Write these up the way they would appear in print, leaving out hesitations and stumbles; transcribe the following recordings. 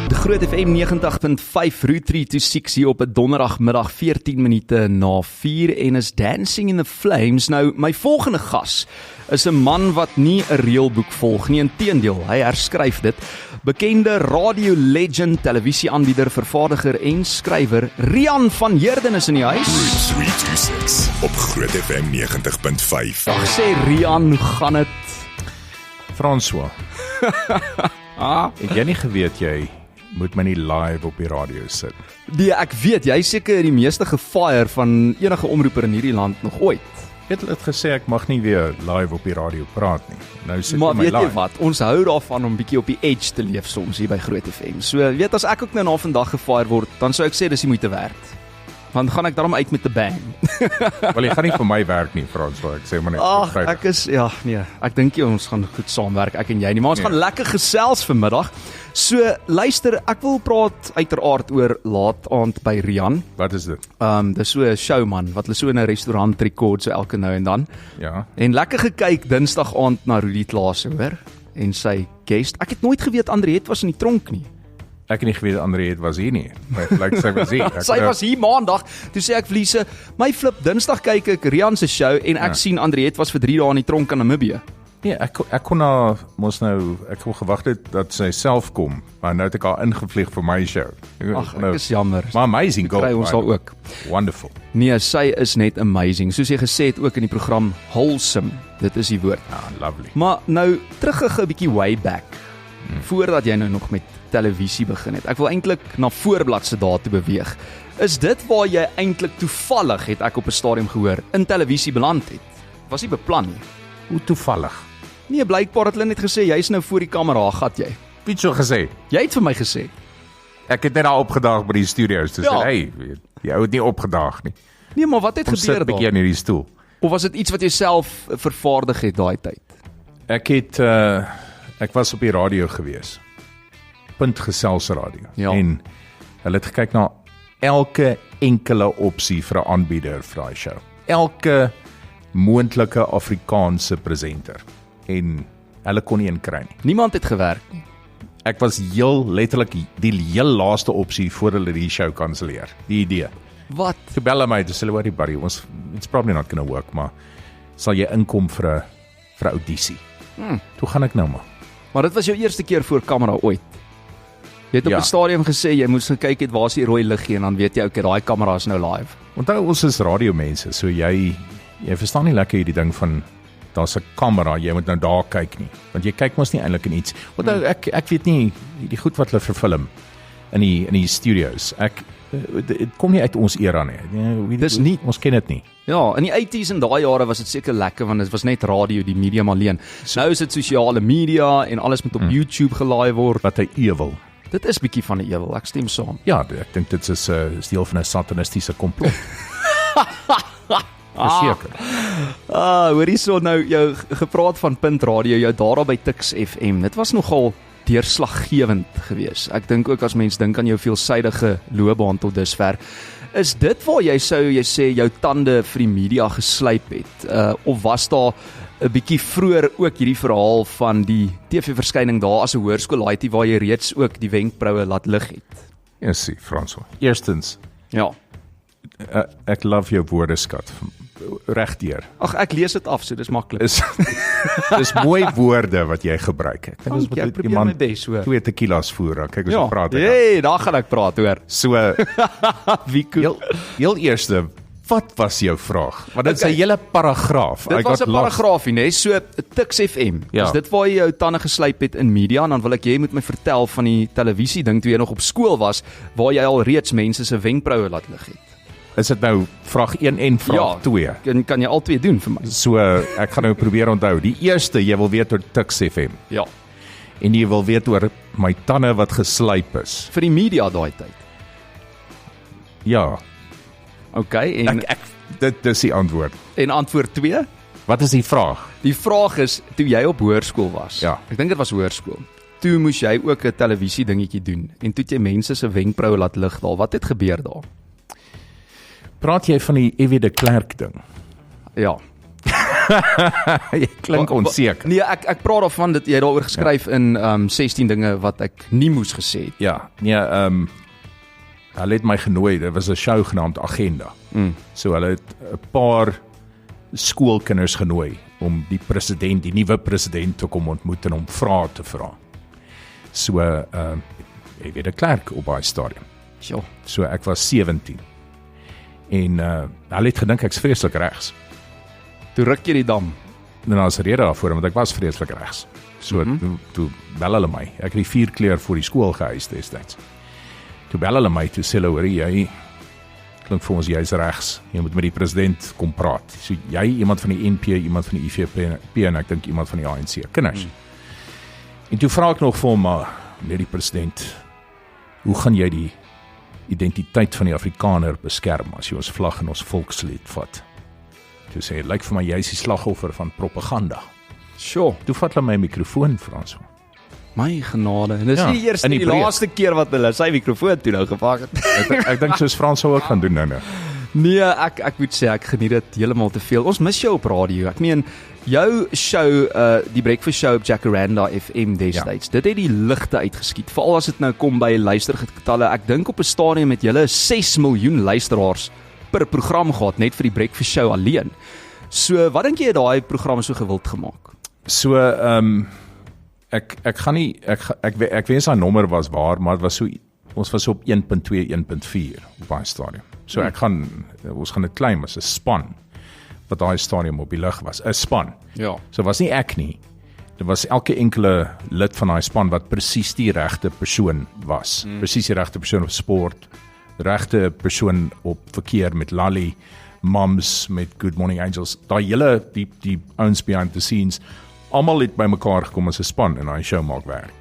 De Groot FM 90.5 Route 326 hier op 'n donderdagmiddag 14 minute na 4 en is Dancing in the Flames. Nou, my volgende gas is 'n man wat nie 'n reëlboek volg nie, inteendeel, hy herskryf dit. Bekende radio legend, televisieaanbieder, vervaardiger en skrywer Rian van Heerden is in die huis. Route 326 op Groot FM 90.5. Dag sê Rian, hoe gaan dit? François, het jy nie geweet jy moet my nie live op die radio sit? Nee, ek weet, jy is seker die meeste gefire van enige omroeper in hierdie land nog ooit. Het gesê ek mag nie weer live op die radio praat nie. Nou sit Maar my weet jy live. wat, ons hou daarvan om bietjie op die edge te leef soms hier by Groot FM. So, weet, as ek ook nou na vandag gefire word, dan sou ek sê dis die moeite werd. Want gaan ek daarom uit met 'n bang. Wel, jy gaan nie vir my werk nie, François. Ek sê maar net. Ag, ek is, ja, nee, ek dink ons gaan goed saamwerk, ek en jy nie, maar ons gaan lekker gesels vanmiddag. So, luister, ek wil praat uiteraard oor laat aand by Rian. Wat is dit? Dis so 'n showman, wat hulle so in 'n restaurant rekord so elke nou en dan. Ja. En lekker gekyk Dinsdag aand na Rudy Klase, hoor, en sy guest. Ek het nooit geweet Andriet was in die tronk nie. Ek het nie geweet Andriet was hier nie. Maar ek lyk sy was hier. Sy was hier maandag. Toe sê ek vir Lise, my flip Dinsdag kyk ek Rian se show en ek sien Andriet was vir 3 dae in die tronk in Namibië. Nee, ek kon nou mos nou ek kon gewag het dat sy self kom, maar nou het ek haar ingevlieg vir my show. Ag, ek is jammer. Maar amazing goal. Kry ons al ook. Wonderful. Nee, sy is net amazing. Soos jy gesê het ook in die program, wholesome. Dit is die woord. Lovely. Maar nou terug 'n bietjie way back. Voordat jy nou nog met televisie begin het. Ek wil eintlik na voorbladse dae toe beweeg. Is dit waar jy eintlik toevallig, het ek op 'n stadium gehoor, in televisie beland het? Was nie beplan nie. Hoe toevallig. Nee, blykbaar het hulle net gesê jy's nou voor die kamera, gat jy. Wie het so gesê? Jy het vir my gesê. Ek het net daar opgedaag by die studios te Ja. sê, hey, jy het nie opgedaag nie. Nee, maar wat het Kom sit gebeur 'n bietjie daar? in hierdie stoel. Of was dit iets wat jy self vervaardig het daai tyd? Ek was op die radio gewees. Punt Gesels Radio. Ja. En hulle het gekyk na elke enkele opsie vir 'n aanbieder vir daai show. Elke moontlike Afrikaanse presenter. En hulle kon nie een kry nie. Niemand het gewerk nie. Ek was letterlik die heel laaste opsie voor hulle die show kanselleer. Die idee. Wat? Toe bel hulle my, dis hulle worry buddy, it's probably not gonna work, maar sal jy inkom vir 'n audisie? Toe gaan ek nou maar. Maar dit was jou eerste keer voor kamera ooit. Jy het op 'n stadium gesê jy moes gekyk het waar is die rooi liggie en dan weet jy okay, daai kamera is nou live. Onthou ons is radiomense, so jy verstaan nie lekker hierdie ding van daar's 'n kamera, jy moet nou daar kyk nie. Want jy kyk mos nie eintlik in iets. Onthou ek weet nie die goed wat hulle verfilm in die studios. Dit kom nie uit ons era nie. Dis nie. Ons ken dit nie. Ja, in die 80s en daai jare was dit seker lekker want dit was net radio, die medium alleen. Nou is dit sosiale media en alles moet op YouTube gelaai word. Wat 'n ewel. Dit is bietjie van 'n ewel, ek stem saam. Ja, ek dink dit is deel van 'n satanistiese komplot. Verseker. Hoor hierso nou jou gepraat van Punt Radio, jou daar by Tuks FM. Dit was nogal deurslaggewend geweest. Ek dink ook as mens dink aan jou veelsidige loopbaan tot dusver, is dit waar jy sê jou tande vir die media geslyp het, of was daar 'n bietjie vroeër ook hierdie verhaal van die TV-verskyning daar as 'n hoërskoolaitie waar jy reeds ook die wenkbroue laat lig het? Ja, sien, François. Eerstens, Ja. ek love jou woordeskat regdeur. Ag, ek lees dit af, so dis maklik. Dis mooi woorde wat jy gebruik. Ek dink ons Dankie, ek moet probeer iemand my bes, hoor. 2 tequilas voer. Kyk ons Ja, praat. hey, daar gaan ek praat, hoor. So, Wie cool. heel eerste, wat was jou vraag? Want dit is 'n hele paragraaf. Dit was 'n paragraafie, né? So Tuks FM. Ja. Is dit waar jy jou tande geslyp het in media en dan wil ek jy moet my vertel van die televisie ding toe jy nog op skool was waar jy al reeds mense se wenkbroue laat lig het. Is dit nou vraag 1 en vraag 2? Kan jy al twee doen vir my? So, ek gaan nou probeer onthou. Die eerste, jy wil weet oor Tuks FM. Ja. En jy wil weet oor my tande wat geslyp is. Vir die media daai tyd. Ja, Okay, en dit is die antwoord. en antwoord 2? Wat is die vraag? Die vraag is toe jy op hoërskool was. Ja. Ek dink dit was hoërskool. Toe moes jy ook 'n televisie dingetjie doen en toe het jy mense se wenkbroue laat lig daal. Wat het gebeur daar? Praat jy van die Evie de Klerk ding? Ja. Jy klink onseker. Nee, ek praat daarvan dat jy daaroor geskryf in 16 dinge wat ek nie moes gesê het. Ja, nee, hulle het my genooi, dit was 'n show genaamd Agenda. So hulle het 'n paar skoolkinders genooi om die nuwe president te kom ontmoet en om vrae te vra. So, ek weet 'n klerk op daai stadium. Ja. So ek was 17. En hulle het gedink ek's vreeslik regs. Toe ruk jy die dam. En daar was 'n rede daarvoor, want ek was vreeslik regs. So toe bel hulle my. Ek het die 4 kleur voor die skool gehuis destyds. Toe bel hulle my, toe sê hulle, hoor jy klink vir ons jy's regs. Jy moet met die president kom praat. So jy, iemand van die NP, iemand van die IFP en ek dink iemand van die ANC. Kinders. En toe vra ek nog vir hom, maar meneer die president, hoe gaan jy die identiteit van die Afrikaner beskerm as jy ons vlag en ons volkslied vat? Toe sê hy, lyk vir my jy is die slagoffer van propaganda. Sjoe. Toe vat hulle my mikrofoon, Frans. My genade. En dis Ja, nie eers in die die breek. laaste keer wat hulle sy mikrofoon toe nou gepak het. Ek dink soos Frans sou ook gaan doen nou. Nee, ek moet sê ek geniet dit heeltemal te veel. Ons mis jou op radio. Ek meen jou show, die Breakfast Show op Jacaranda FM destyds. Dit het die ligte uitgeskiet. Veral as dit nou kom by luistergetalle. Ek dink op 'n stadium het julle 6 miljoen luisteraars per program gehad net vir die Breakfast Show alleen. So, wat dink jy het daai program so gewild gemaak? So, ek gaan nie ek wens daai nommer was waar, maar dit was so ons was so op 1.2, 1.4 op daai stadium. So ons gaan dit claim as 'n span wat daai stadium op die lug was, 'n span. Ja. So was nie ek nie. Dit was elke enkele lid van daai span wat presies die regte persoon was. Presies die regte persoon op sport, regte persoon op verkeer met Lally, Mums met Good Morning Angels. Daai hele die ouens behind the scenes, almal het bymekaar gekom as 'n span en daai show maak werk.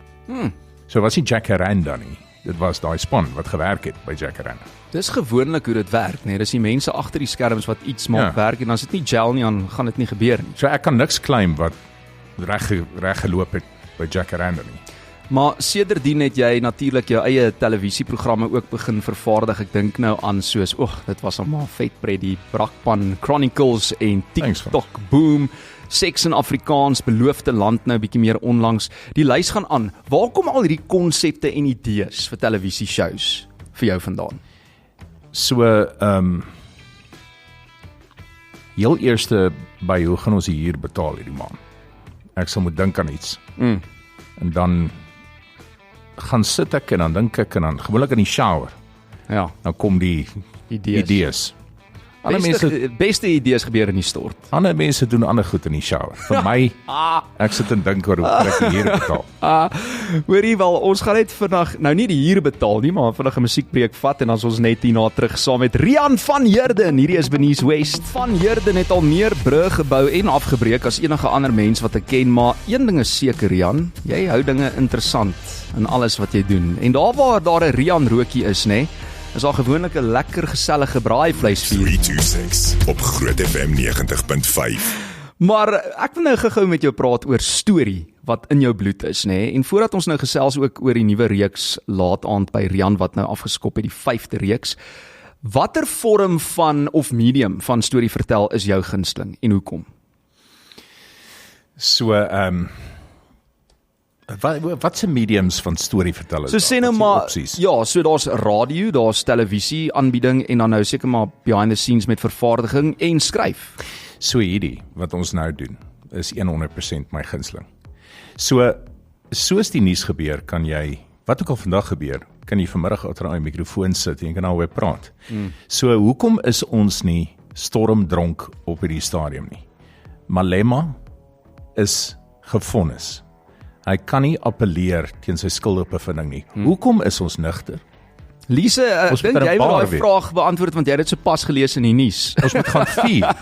So was nie Jacaranda nie. Dit was daai span wat gewerk het by Jacaranda. Dis gewoonlik hoe dit werk, nee. Dis die mense agter die skerms wat iets maak werk en as dit nie gel nie, dan gaan dit nie gebeur nie. So ek kan niks claim wat reg geloop het by Jacaranda nie. Maar sedertdien het jy natuurlik jou eie televisieprogramme ook begin vervaardig. Ek dink nou aan soos, dit was almal vet pret, die Brakpan Chronicles en TikTok Boom, Seks in Afrikaans, Beloofde Land nou bietjie meer onlangs. Die lys gaan aan. Waar kom al hierdie konsepte en idees vir televisieshows vir jou vandaan? So, heel eerste by hoe gaan ons die huur betaal hierdie maand? Ek sal moet dink aan iets. En dan gaan sit ek en dan dink ek en dan gewoonlik in die shower. Ja. Dan kom die idees. Beste idees gebeur in die stort. Ander mense doen ander goed in die shower. Vir my, ek sit en dink oor hoe kan ek die huur betaal. Hoorie wel, ons gaan net vandag, nou nie die huur betaal nie, maar vandag 'n musiekbreek vat en dan ons net hierna terug saam met Rian van Heerden. Hierdie is Bernice West. Van Heerden het al meer brûe gebou en afgebreek as enige ander mens wat ek ken, maar een ding is seker, Rian, jy hou dinge interessant in alles wat jy doen. En waar daar 'n Rian Rootjie is, nê? Is al gewoonlik 'n lekker gesellige braaivleisvuur. 326 op Groot FM 90.5. Maar ek wil nou gou met jou praat oor storie wat in jou bloed is, nê? En voordat ons nou gesels ook oor die nuwe reeks Laat Aand by Rian wat nou afgeskop het, die 5de reeks. Watter vorm van of medium van storie vertel is jou gunsteling en hoekom? So, wat se mediums van storie vertel is? So sê nou maar, ja, so daar's radio, daar's televisie aanbieding en dan nou seker maar behind the scenes met vervaardiging en skryf. So hierdie wat ons nou doen is 100% my gunsteling. So soos die nuus gebeur, kan jy wat ook al vandag gebeur, kan jy vanmiddag agter 'n mikrofoon sit en jy kan daaroor praat. So hoekom is ons nie stormdronk op hierdie stadium nie? Malema is gefonnis. Hy kan nie appeleer teen sy skuldbevinding nie. Hoekom is ons nugter? Lise, ek dink jy wil daai vraag beantwoord want jy het dit so pas gelees in die nuus. Ons moet gaan vier.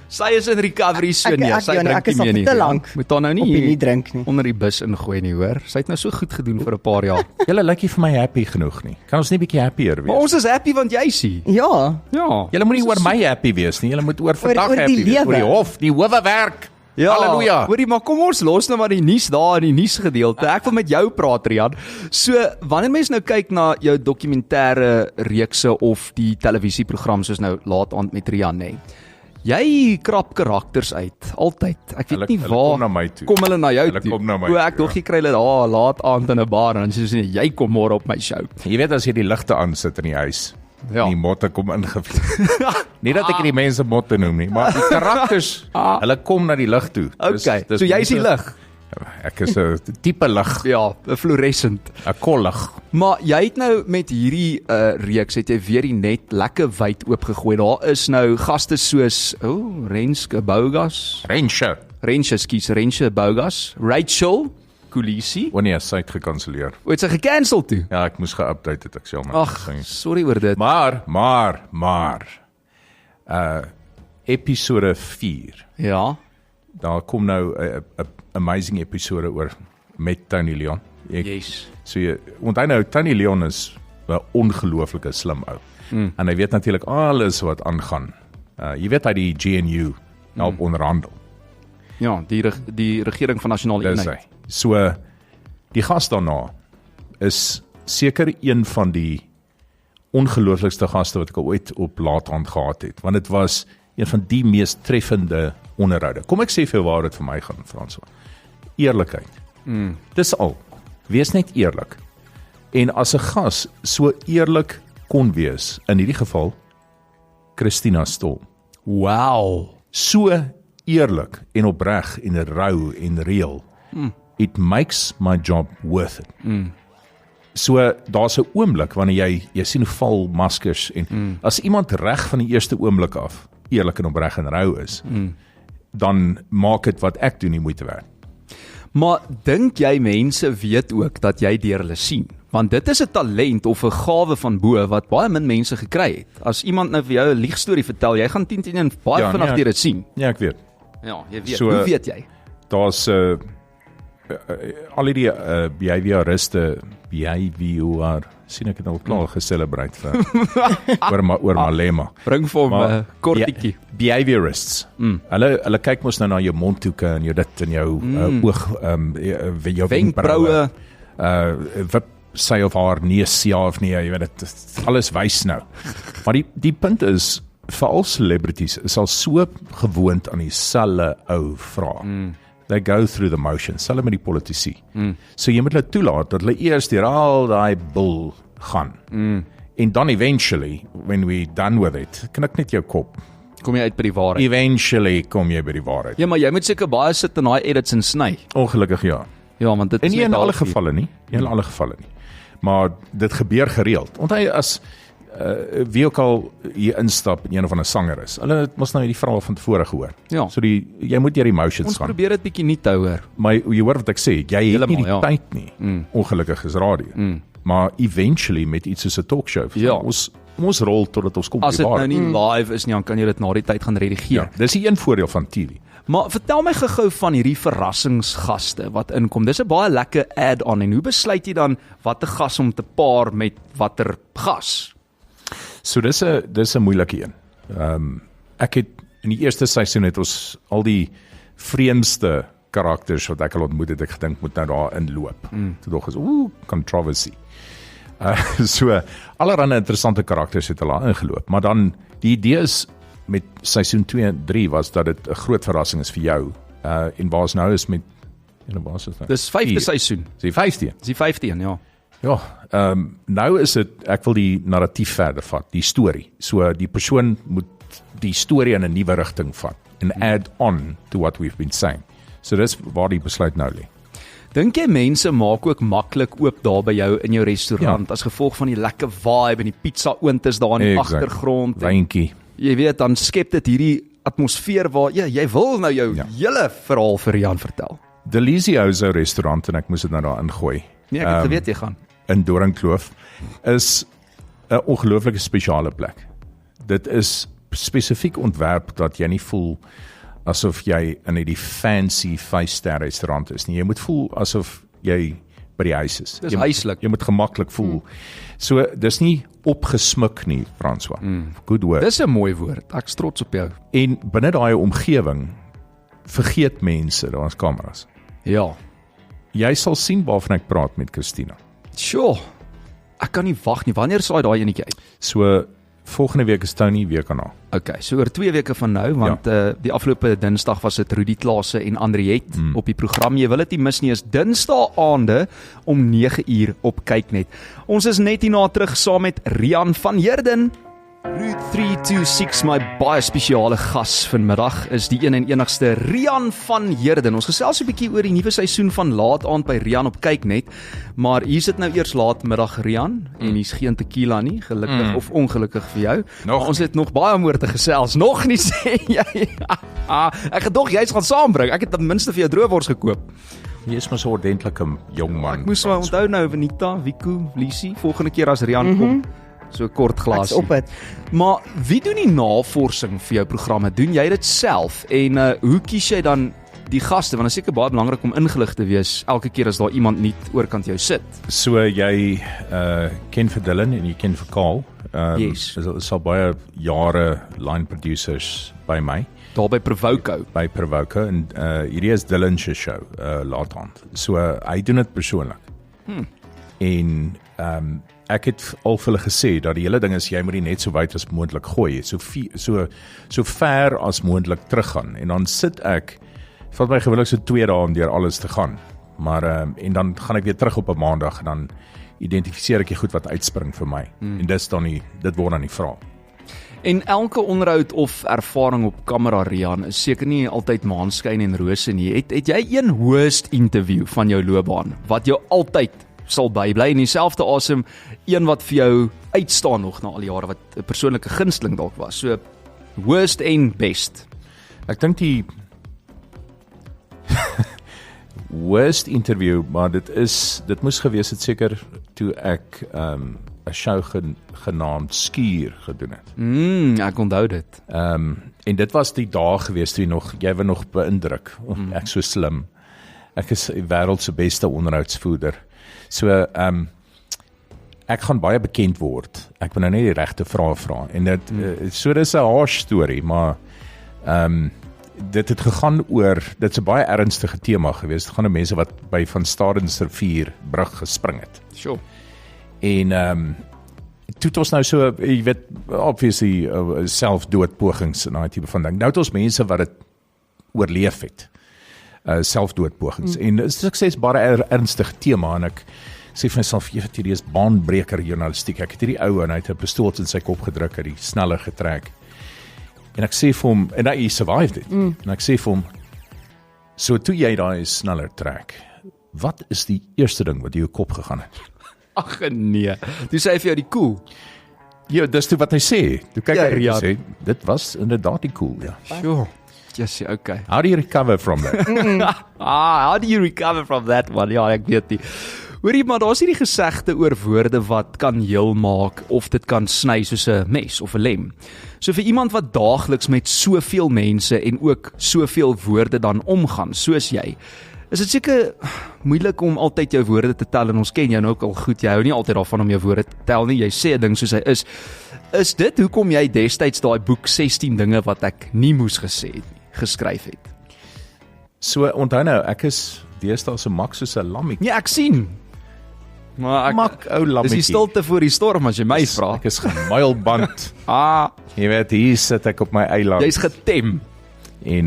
Sy is in recovery so nee, sy drink nie meer nie. Moet haar nou nie drink nie. Onder die bus ingooi nie, hoor. Sy het nou so goed gedoen vir 'n paar jaar. Julle lyk nie vir my happy genoeg nie. Kan ons nie bietjie happier wees? Maar ons is happy want jy sien. Ja. Julle moet nie oor my happy wees nie. Julle moet oor vandag oor happy wees. Oor die hof, die howe werk. Ja, halleluja. Hoorie, maar kom ons los nou maar die nuus daar in die nuusgedeelte. Ek wil met jou praat, Rian. So, wanneer mens nou kyk na jou dokumentêre reekse of die televisieprogram soos nou Laat Aand met Rian, nê. Jy krap karakters uit, altyd. Ek weet nie Hulle waar kom na my toe. kom hulle na jou Hulle toe. kom na my O, ek toe, dog jy kry hulle daar laat aand in 'n bar en dan sê jy, jy kom môre op my show. Jy weet as jy die ligte aansit in die huis, Ja. die motte kom ingevlieg. Nie dat ek die mense motte noem nie, maar die karakters, hulle kom na die lig toe. Okay, so jy is die lig. Ek is 'n tipe lig, Ja, 'n fluorescent. 'n kollig. Maar jy het nou met hierdie reeks het jy weer die net lekker wyd oopgegooi. Daar is nou gaste soos Renske Bogas, Renske Bogas, Rachel Kulisi. Wanneer sy het gekanselleer. O, het sy gekancel toe? Ja, ek moes geupdate het, ek sê maar. Ag, sorry oor dit. Maar episode 4. Ja. Daar kom nou 'n amazing episode oor met Tony Leon. Yes. So jy onthou nou Tony Leon is 'n ongelooflike slim ou. En hy weet natuurlik alles wat aangaan. Jy weet hy die GNU help onderhandel. Ja, die regering van nasionale Dis eenheid. hy. So die gas daarna is seker een van die ongelooflikste gaste wat ek al ooit op Laat-aand gehad het, want dit was een van die mees treffende onderhoude. Kom ek sê vir jou waar dit vir my gaan, François. Eerlikheid. Dis al. Wees net eerlik. En as 'n gas so eerlik kon wees, in hierdie geval Christina Stol. Wow. So eerlik en opreg en rou en reël. It makes my job worth it. So daar's 'n oomblik wanneer jy sien hoe val maskers en as iemand reg van die eerste oomblik af eerlik en opreg en rou is, dan maak dit wat ek doen nie moeite werd. Maar dink jy mense weet ook dat jy deur hulle sien? Want dit is 'n talent of 'n gawe van bo wat baie min mense gekry het. As iemand nou vir jou 'n liegstorie vertel, jy gaan 10 baie vinnig deur dit sien. Ja, ek weet. Ja, jy weet. So, Hoe weet jy? Daar's al die behavioriste, sien ek het al klaar geselebreit vir oor Malema. Bring vir hom Maar, 'n kortetjie. Behaviorists. Hulle kyk mos nou na jou mondhoeke en jou dit en jou oog jou wenkbraue. Wip sy of haar neus ja of nee, jy weet dit alles wys nou. Maar die punt is veral celebrities is al so gewoond aan dieselfde ou vrae. They go through the motions, selfs met die politici. So jy moet hulle toelaat dat hulle eers deur al daai bul gaan. En dan eventually, when we done with it, knik net jou kop. Kom jy uit by die waarheid? Eventually kom jy by die waarheid. Ja, maar jy moet seker baie sit in daai edits en sny. Ongelukkig ja. Ja, want dit En is nie net in alle halfuur. gevalle nie. Nie in alle gevalle nie. Maar dit gebeur gereeld. Onthou as wie ook al hier instap en een of ander sanger is. Hulle het mos nou die verhaal van tevore gehoor. Ja. So jy moet deur die emotions Ons gaan. probeer dit bietjie nie te hou. Maar jy hoor wat ek sê, jy het nie die Helemaal, ja. tyd nie. Ongelukkig is radio. Maar eventually met iets soos 'n talkshow. Ja. Ons rol totdat ons kom by As die dit nou waarheid. nie live is nie, dan kan jy dit na die tyd gaan redigeer. Ja, dis die een voordeel van TV. Maar vertel my gou van hierdie verrassingsgaste wat inkom. Dis 'n baie lekker add-on en hoe besluit jy dan watter gas om te paar met watter gas? So dis 'n moeilike een. Ek het in die eerste seisoen het ons al die vreemdste karakters wat ek al ontmoet het, ek gedink moet nou daar inloop. Toe dog is controversy. So allerlei interessante karakters het hulle ingeloop, maar dan die idee is met seisoen 2 en 3 was dat dit 'n groot verrassing is vir jou. En waar's nou is met waar is dit nou? Dis 5de seisoen. Dis die 5de. Dis die 5de een, ja. Ja, nou is dit, ek wil die narratief verder vat, die storie. So die persoon moet die storie in 'n nuwe rigting vat en add on to what we've been saying. So dis waar die besluit nou lê. Dink jy mense maak ook maklik oop daar by jou in jou restaurant as gevolg van die lekker vibe en die pizza oond is daar in die agtergrond. Wyntjie. Jy weet, dan skep dit hierdie atmosfeer waar jy wil nou jou hele verhaal vir Jan vertel. Delizio is 'n restaurant en ek moes dit nou daar ingooi. Nee, ek het geweet jy gaan. In Doringkloof is 'n ongelooflike spesiale plek. Dit is spesifiek ontwerp dat jy nie voel asof jy in hierdie fancy 5-ster restaurant is nie. Jy moet voel asof jy by die huis is. Dis huislik. Jy moet gemaklik voel. So dis nie opgesmik nie, François. Good word. Dis 'n mooi woord. Ek's trots op jou. En binne daai omgewing vergeet mense daar's kameras. Ja. Jy sal sien waarvan ek praat met Christina. Sjoe. Ek kan nie wag nie. Wanneer saai daai enetjie uit? So Volgende week is Tony weer kan na. Okay, so oor 2 weke van nou, want die afgelope Dinsdag was dit Rudy Klase en Andriet op die program. Jy wil dit nie mis nie, is Dinsdae aande om 9 uur op Kyknet. Ons is net hierna terug saam met Rian van Heerden. Route 326, my baie spesiale gas vanmiddag is die een en enigste Rian van Heerden. Ons gesels 'n bietjie oor die nuwe seisoen van Laat Aand by Rian op Kyknet, maar hier sit nou eers laatmiddag Rian en hier's geen tequila nie, gelukkig of ongelukkig vir jou. Maar ons het nog baie om oor te gesels. Nog nie sê jy. Ek gedog jy's gaan saambring. Ek het ten minste vir jou droewors gekoop. Jy is maar so 'n ordentlike jong man. Ek moes maar onthou nou Venita, Wiku, Lisie, volgende keer as Rian kom. So kort glasie. Op het. Maar wie doen die navorsing vir jou programme? Doen jy dit self? En hoe kies jy dan die gaste? Want dit is seker baie belangrik om ingelig te wees elke keer as daar iemand nie oorkant jou sit. So jy ken vir Dylan en jy ken vir Karl. Yes. Is al baie jare line producers by my. Daar by Provoco. By Provoco en hierdie is Dylan se show, Laat Aand. So hy doen dit persoonlik. En ek het al vir hulle gesê dat die hele ding is jy moet die net so wyd as moontlik gooi, so ver as moontlik teruggaan. En dan sit ek, vat my gewoonlik so 2 dae om deur alles te gaan. Maar en dan gaan ek weer terug op 'n maandag en dan identifiseer ek die goed wat uitspring vir my. En dit word dan die vraag. En elke onderhoud of ervaring op kamera, Rian, is seker nie altyd maanskyn en rose nie. Het jy een host interview van jou loopbaan wat jou altyd sal bybly en dieselfde asem, een wat vir jou uitstaan nog na al die jare, wat 'n persoonlike gunsteling dalk was? So worst en best. Ek dink die worst interview, maar dit moes gewees het seker toe ek 'n show genaamd Skuur gedoen het. Ek onthou dit. En dit was die dae gewees toe jy was nog beïndruk. Ek so slim. Ek is die wêreld se beste onderhoudsvoerder. So ek gaan baie bekend word. Ek moet nou net die regte vrae vra. En so dis 'n harsh storie, maar dit het gegaan oor, dit's 'n baie ernstige tema gewees. Dit gaan oor mense wat by Van Stadens rivier brug gespring het. Sure. En toe het ons nou so, jy weet, obviously selfdoodpogings en daai tipe van ding. Nou het ons mense wat dit oorleef het. Selfdoodpogings. En dit is suksesbare ernstige tema en ek sê vir myself, hierdie is baanbreker journalistiek. Ek het hierdie ou en hy het 'n pistool in sy kop gedruk, het die sneller getrek. En ek sê vir hom, en hy survived it. En ek sê vir hom, so toe jy daai sneller trek, wat is die eerste ding wat in jou kop gegaan het? Ag nee. Toe sê hy vir jou die koel. Ja, dis toe wat hy sê. Toe kyk hy ja. sê, dit was inderdaad die cool, ja. Sure. Yes, okay. How do you recover from that? How do you recover from that one? Ja, ek weet nie. Hoorie, maar daar's hierdie gesegde oor woorde wat kan heel maak of dit kan sny soos 'n mes of 'n lem. So vir iemand wat daagliks met soveel mense en ook soveel woorde dan omgaan, soos jy, is dit seker moeilik om altyd jou woorde te tel en ons ken jou nou ook al goed. Jy hou nie altyd daarvan om jou woorde te tel nie. Jy sê 'n ding soos hy is. Is dit hoekom jy destyds daai boek 16 dinge wat ek nie moes gesê het nie geskryf het? So onthou nou, ek is deesdae so mak soos 'n lammetjie. Nee, ek sien. Maar ek Mak ou lammetjie. Dis die stilte voor die storm as jy my vra. Ek is gemuilband. Jy weet, hier sit ek op my eiland. Jy's getem. En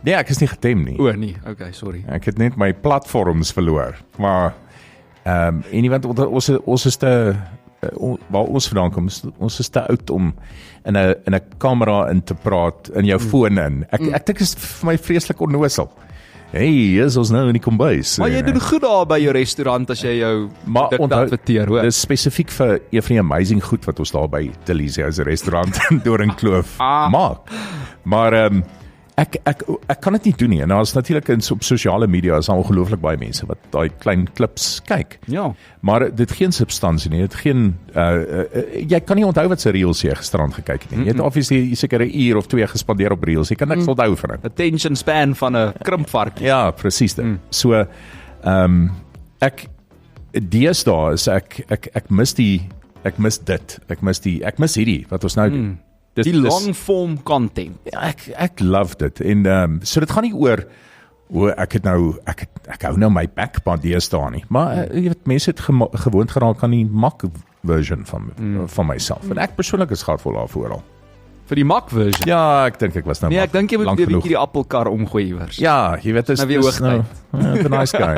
nee, ek is nie getem nie. O nee, okay, sorry. Ek het net my platforms verloor. Maar en iemand ons is te waar ons vandaan kom, ons is te oud om in 'n kamera in te praat, in jou foon in. Ek dink is vir my vreeslik onnosel. Hey, is ons nou in die kombuis. Maar jy doen goed daar by jou restaurant as jy jou dit adverteer, hoor. Dis spesifiek vir een van die amazing goed wat ons daar by Delicia's restaurant in Doringkloof maak. Maar ek kan dit nie doen nie. En daar's natuurlik op sosiale media is ongelooflik baie mense wat daai klein klips kyk. Ja. Maar dit geen substansie nie. Dit geen jy kan nie onthou wat se reels jy gisterand gekyk het nie. Jy het obviously seker 'n uur of 2 gespandeer op reels. Jy kan niks onthou van dit. Attention span van 'n krimpvark. Ja, presies dit. So ek deesdae is ek mis dit. Ek mis hierdie wat ons nou doen. Die long form content. Ja, ek love dit. En so dit gaan nie oor Ek hou nou my bek maar deesdae nie. Maar jy weet, mense het gewoond geraak aan die Mac version van myself. En ek persoonlik is gatvol daarvoor al. Vir die Mac version. Ja, ek dink ek was nou Nee, ek dink jy moet lank weer 'n genoeg. bietjie die appelkar omgooi iewers. Ja, jy weet, Nou weer hoogtyd. the nice guy.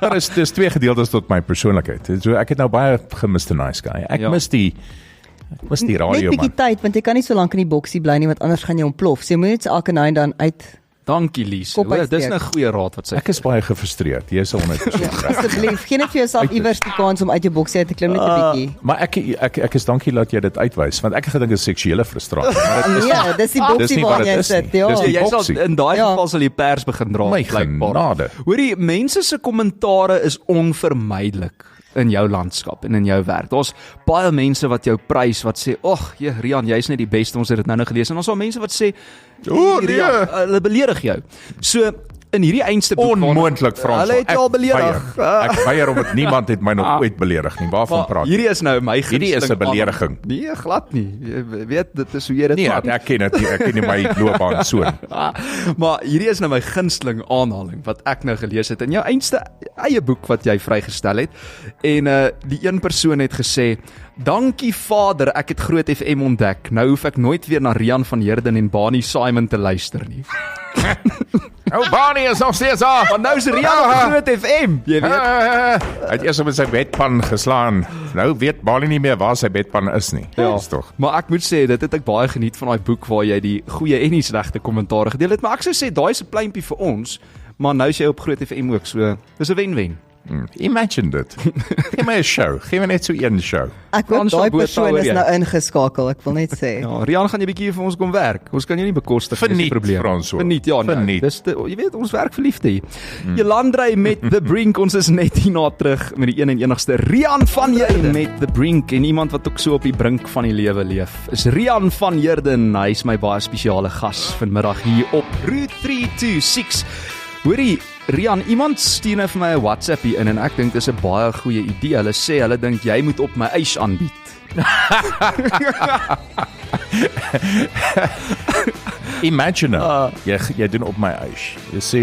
Daar is twee gedeeltes tot my persoonlikheid. So ek het nou baie gemis die nice guy. Ek mis die radio Net bietjie man. tyd, want jy kan nie so lank in die boksie bly nie, want anders gaan jy ontplof. So jy moet net so elke nou en dan uit. Dankie Lies. Kop Hoor, dis uitsteek. 'n goeie raad wat sy. Ek is baie gefrustreerd. Jy sal net Asseblief, gee net vir jouself iewers die kans om uit jou boksie uit te klim net 'n bietjie. Maar ek is dankie dat jy dit uitwys, want ek het gedink dit is seksuele frustrasie. Maar dit is Nee, dis die dis boksie nie wat waar dit jy is sit. nie. Ja. Dis die Jy sal boksie. in daai Ja. geval sal die pers begin dra. My blykbaar. genade. Hoorie, mense se kommentare is onvermydelik in jou landskap en in jou werk. Daar's baie mense wat jou prys, wat sê, "Ag, Rian, jy's net die beste, ons het dit nou gelees." En ons het mense wat sê, O, nee. Rian, hulle beledig jou." So in hierdie einste boek Onmoontlik, Frans. Hulle het jou al beledig. Ek weier om dit niemand het my nog ooit beledig nie. Waarvan Maar praat jy? hierdie is nou my Hierdie is 'n gunsteling belediging. aanhaling. Nee, glad nie. Jy weet, dit is hoe jy dit Nee, vat. ek ken dit nie. Ek ken nie my loopbaan so nie. Maar hierdie is nou my gunsteling aanhaling wat ek nou gelees het in jou einste eie boek wat jy vrygestel het. En die een persoon het gesê: "Dankie Vader, ek het Groot FM ontdek. Nou hoef ek nooit weer na Rian van Heerden en Bani Simon te luister nie." Ou Barney is nog steeds af. Want nou is Rian op Groot FM, jy weet. Hy het eers met sy bedpan geslaan. Nou weet Barney nie meer waar sy bedpan is nie. Ja, Dis tog. maar ek moet sê dit het ek baie geniet van daai boek waar jy die goeie en die slegte kommentare gedeel het, maar ek sou sê daai is 'n pleintjie vir ons, maar nou is jy op Groot FM ook, so dis 'n wen-wen. Imagine dit. Gee my 'n show. Gee my net so een show. Ek hoop Frans daai van Botha, persoon hoor is jy? nou ingeskakel, ek wil net sê. Ja, Rian gaan jy bietjie vir ons kom werk. Ons kan jou nie bekostig nie, dis die Verniet, probleem. François. Verniet, ja, nee. Verniet. Dis jy weet ons werk vir liefde hier. Jolandrey met The Brink, ons is net hierna terug met die een en enigste Rian van Heerden met The Brink en iemand wat ook so op die brink van die lewe leef. Is Rian van Heerden. Hy is my baie spesiale gas vanmiddag hier op Route 326. Hoorie, Rian, iemand stuur nou vir my 'n WhatsApp hier in en ek dink dis 'n baie goeie idee. Hulle sê hulle dink jy moet op my ys aanbied. Imagine jy doen op my eis. Jy sê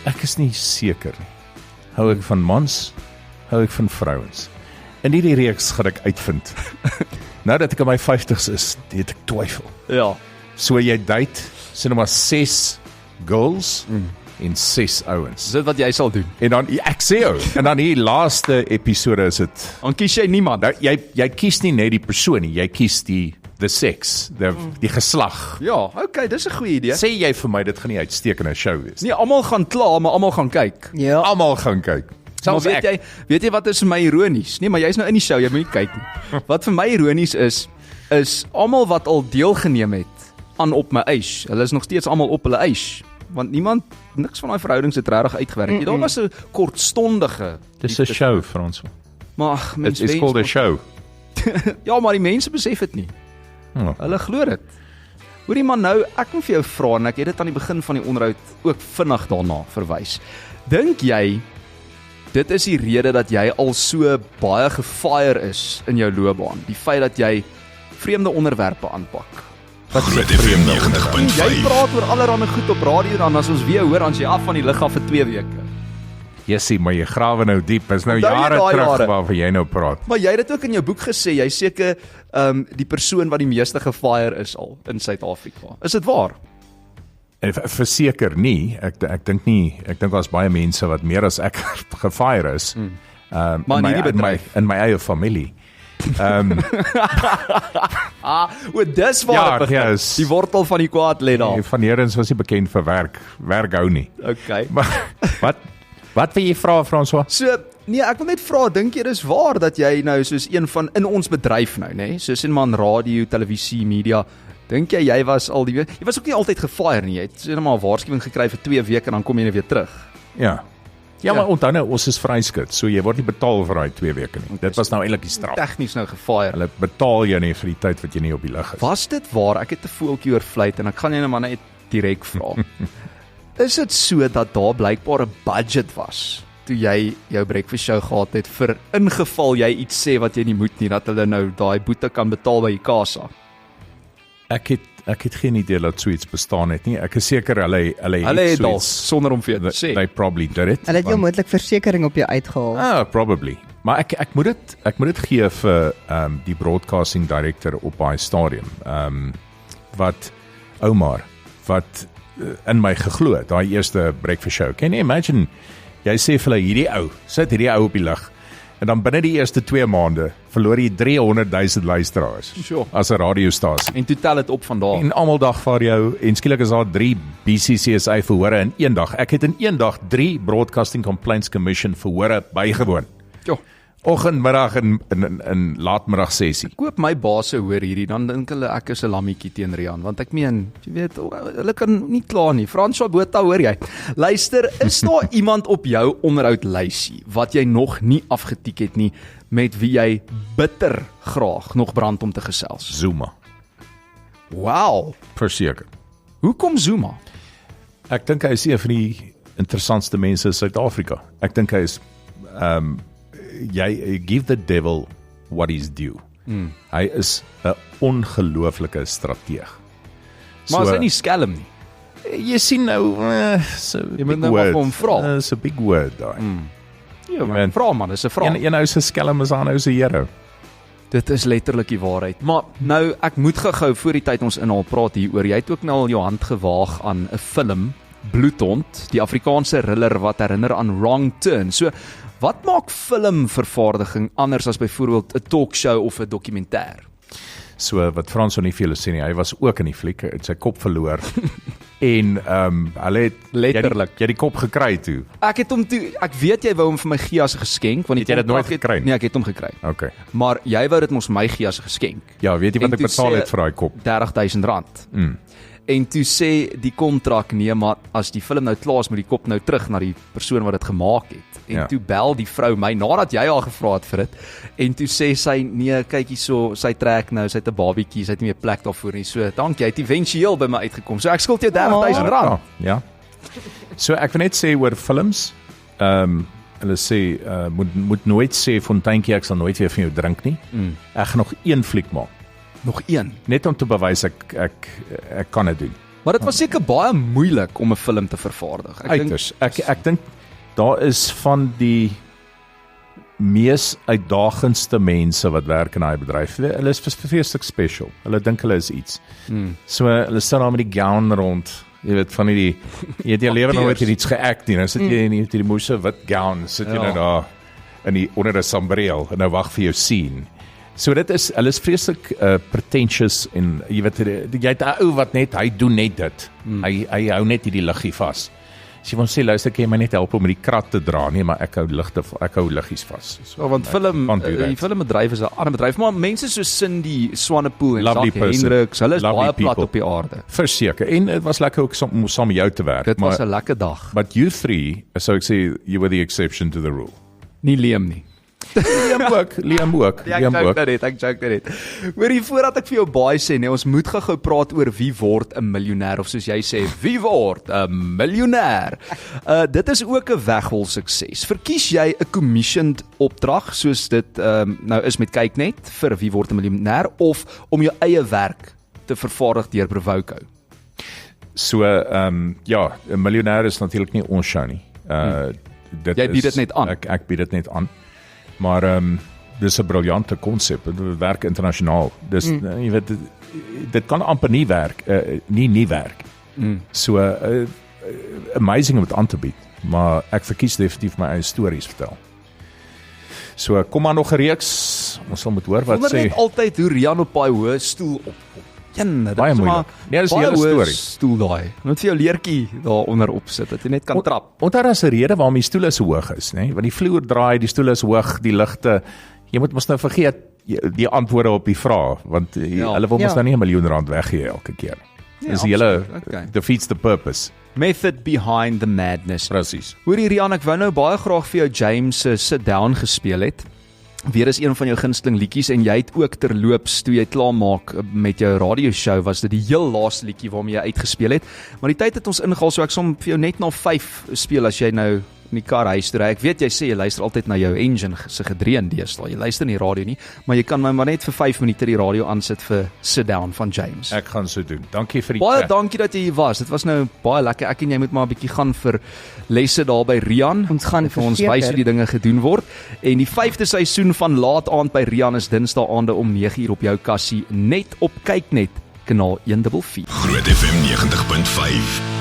ek is nie seker nie. Hou ek van mans? Hou ek van vrouens? In hierdie reeks gaan ek uitvind. Nou dat ek in my 50's is, het ek twyfel. Ja. So jy date sien maar 6 girls en 6 ouens. Is dit wat jy sal doen? En dan ek sê jou, en dan hier laaste episode is dit. Dan kies jy niemand. Nou jy kies nie net die persoon nie, jy kies die sex, die geslag. Ja, okay, dis 'n goeie idee. Sê jy vir my dit gaan nie uitstekende show wees nie. Nee, almal gaan kla, maar almal gaan kyk. Ja. Almal gaan kyk. Maar Selfs weet jy wat is vir my ironies? Nee, maar jy's nou in die show, jy moet nie kyk nie. Wat vir my ironies is almal wat al deelgeneem het aan op my ys. Hulle is nog steeds almal op hulle ys, want niks van daai verhoudings het regtig uitgewerk nie. Daar was 'n kortstondige. Dis 'n show, Frans. Maar ag, mense It's called a show. Ja, maar die mense besef dit nie. Oh. Hulle glo dit. Hoorie man, nou ek moet vir jou vra en ek het dit aan die begin van die onderhoud ook vinnig daarna verwys. Dink jy dit is die rede dat jy al so baie gefire is in jou loopbaan? Die feit dat jy vreemde onderwerpe aanpak. Groot FM 90.5. Jy praat oor allerlei goed op radio dan as ons weer hoor dan jy af van die lug af vir 2 weke. Jessie, maar jy grawe nou diep. Is nou Onthou jy jare daai terug jare? waarvan jy nou praat. Maar jy het dit ook in jou boek gesê, jy seker die persoon wat die meeste gefire is al in Suid-Afrika. Is dit waar? En verseker nie. Ek dink nie. Ek dink daar's baie mense wat meer as ek gefire is. Maar in hierdie bedryf. In my eie familie. O, dis waar dit begin. Yes. Die wortel van die kwaad lê daar. Van Heerens was nie bekend vir werk hou nie. Okay. Maar wat wil jy vra, François? So, nee, ek wil net vra, dink jy dis waar dat jy nou soos een van in ons bedryf nou, nê, soos in man radio, televisie, media, dink jy was al jy was ook nie altyd gefire nie. Jy het net maar 'n waarskuwing gekry vir 2 weke en dan kom jy net weer terug. Ja. Ja, maar onthou nou, ons is vryskut, so jy word nie betaal vir daai 2 weke nie. Dit was nou eintlik die straf. Tegnies nou gefire. Hulle betaal jou nie vir die tyd wat jy nie op die lug is. Was dit waar? Ek het 'n voeltjie oor vlieg en ek gaan jou net maar net direk vra. Is dit so dat daar blykbaar 'n budget was toe jy jou breakfast show gehad het vir ingeval jy iets sê wat jy nie moet nie, dat hulle nou daai boete kan betaal by die kassa? Ek het ek het geen idee dat so iets bestaan het nie. Ek is seker hulle het so dalk iets, sonder om vir jou te sê. they probably did it. Hulle het jou moontlik versekering op jou uitgehaal. Probably. Maar ek moet dit gee vir die broadcasting director op daai stadium. Wat Omar wat in my geglo het, daai eerste breakfast show. Can you imagine? Jy sê vir hulle sit hierdie ou op die lug. En dan binne die eerste 2 maande verloor jy 300,000 luisteraars Sure. as 'n radiostasie. En toe tel dit op van daar. En almal dagvaar jou en skielik is daar 3 BCCSA verhore in een dag. Ek het in een dag 3 Broadcasting Complaints Commission verhore bygewoon. Ja. Oggend, middag en laatmiddag sessie. Koop my baas hoor hierdie, dan dink hulle ek is 'n lammetjie teen Rian, want ek meen, jy weet, hulle kan nie kla nie. François Botha, hoor jy? Luister, is daar iemand op jou onderhoudlysie wat jy nog nie afgetik het nie, met wie jy bitter graag nog brand om te gesels? Zuma, Wow. verseker. Hoekom Zuma? Ek dink hy is een van die interessantste mense in Suid-Afrika. Ek dink hy is jy give the devil what is due. Hy is 'n ongelooflike strateeg. Maar is hy nie skelm nie? Jy sien nou, Jy moet nou maar vir hom vra. It's a big word daai. Ja, man, vra man, dis 'n vraag. Een ou se skelm is aan ou se hero. Dit is letterlik die waarheid. Maar nou, ek moet gou voor die tyd ons inhaal praat hieroor. Jy het ook nou al jou hand gewaag aan 'n film, Bloedhond, die Afrikaanse thriller wat herinner aan Wrong Turn. So, wat maak filmvervaardiging anders as byvoorbeeld 'n talkshow of 'n dokumentêr? So wat Frans nie vir julle sê nie, hy was ook in die fliek, het sy kop verloor. En hulle het Letterlik. jy die kop gekry toe. Ek het hom toe, ek weet jy wou hom vir my gee as 'n geskenk, want Het jy dit nooit gekry nie? Nee, ek het hom gekry. Okay. Maar jy wou dit mos my gee as 'n geskenk. Ja, weet jy wat En ek toe betaal sê het vir daai kop? R30,000. En toe sê die kontrak, nee, maar as die film nou klaar is, moet die kop nou terug na die persoon wat dit gemaak het. En Ja. toe bel die vrou my, nadat jy haar gevra het vir dit, en toe sê sy, nee, kyk hierso, sy trek nou, sy het 'n babietjie, sy het nie meer plek daarvoor nie, so, dankie, hy het eventueel by my uitgekom, so ek skuld jou R30,000. Ja. So ek wil net sê oor films, hulle sê, moet nooit sê, Fonteintjie, ek sal nooit weer van jou drink nie. Ek gaan nog een fliek maak, Nog een. net om te bewys ek kan dit doen. Maar dit was seker baie moeilik om 'n film te vervaardig. Uiters. Ek dink daar is van die mees uitdagendste mense wat werk in daai bedryf. Hulle is vreeslik special. Hulle dink hulle is iets. So hulle sit daar met die gown rond. Jy weet van jy het jou lewe nog nooit iets geact nie. Dan sit jy in die moeë wit gown, sit jy nou daar in die onder 'n sambreel en nou wag vir jou scene. So dit is, hulle is vreeslik pretentious en jy weet jy het 'n ou wat net, hy doen net dit. Hy hou net hierdie liggie vas. As jy wil sê, luister, kan jy my net help om die krat te dra? Nee, maar ek hou liggies vas. So, want die filmbedryf is 'n ander bedryf, maar mense so Cindy Swanepoel en Lovely Jacques person. Hendricks, hulle is Lovely baie plat people. op die aarde. Verseker. En dit was lekker ook om saam met jou te werk. Dit was 'n lekker dag. But you three, so ek sê, you were the exception to the rule. Nie Liam nie. Liam ook. Ek joke net. Hoorie, voordat ek vir jou baie sê, nee, ons moet gou praat oor wie word 'n miljonair, of soos jy sê, wie word 'n miljonair? Dit is ook 'n weghol sukses. Verkies jy 'n commissioned opdrag soos dit nou is met Kyknet vir wie word 'n miljonair, of om jou eie werk te vervaardig deur Browco? So, ja, 'n miljonair is natuurlik nie ons show nie. Jy bied dit net aan. Ek bied dit net aan. Maar dis 'n briljante konsep. Dit werk internasionaal. Dis jy weet dit kan amper nie werk, nie werk. So amazing om dit aan te bied, maar ek verkies definitief my eie stories vertel. So kom maar nog 'n reeks. Ons sal moet hoor wat Wonder sê. net altyd hoe Rian op daai hoë stoel opkom. Dit Baie is moeilik. maar Nee, dis die baie hele hoë storie. stoel daai. Moet vir jou leertjie daaronder opsit dat jy net kan trap. Want daar is 'n rede waarom die stoele so hoog is, né? Want die vloer draai, die stoele is hoog, die ligte. Jy moet mos nou vergeet die antwoorde op die vrae, want hulle wil mos nou nie R1 miljoen weggee elke keer. Dis die hele defeats the purpose. Method behind the madness. Presies. Hoorie Rian, ek wou nou baie graag vir jou James se Sit Down gespeel het. Weer is een van jou gunsteling liedjies en jy het ook terloops toe jy klaar maak met jou radioshow was dit die heel laaste liedjie waarmee jy uitgespeel het. Maar die tyd het ons ingehaal, so ek som vir jou net na 5 speel as jy nou in die kar huis toe ry. Ek weet jy sê jy luister altyd na jou engine se gedreun deesdae. Jy luister nie radio nie, maar jy kan my maar net vir 5 minute die radio aansit vir Sit Down van James. Ek gaan so doen. Dankie vir die Baie chat. dankie dat jy hier was. Dit was nou baie lekker. Ek en jy moet maar 'n bietjie gaan vir lesse daar by Rian. Ons gaan vir ons verseker. wys hoe die dinge gedoen word. En die 5de seisoen van Laat Aand by Rian is Dinsdae aande om 9:00 op jou kassie net op Kyknet kanaal 144. Groot FM 90.5.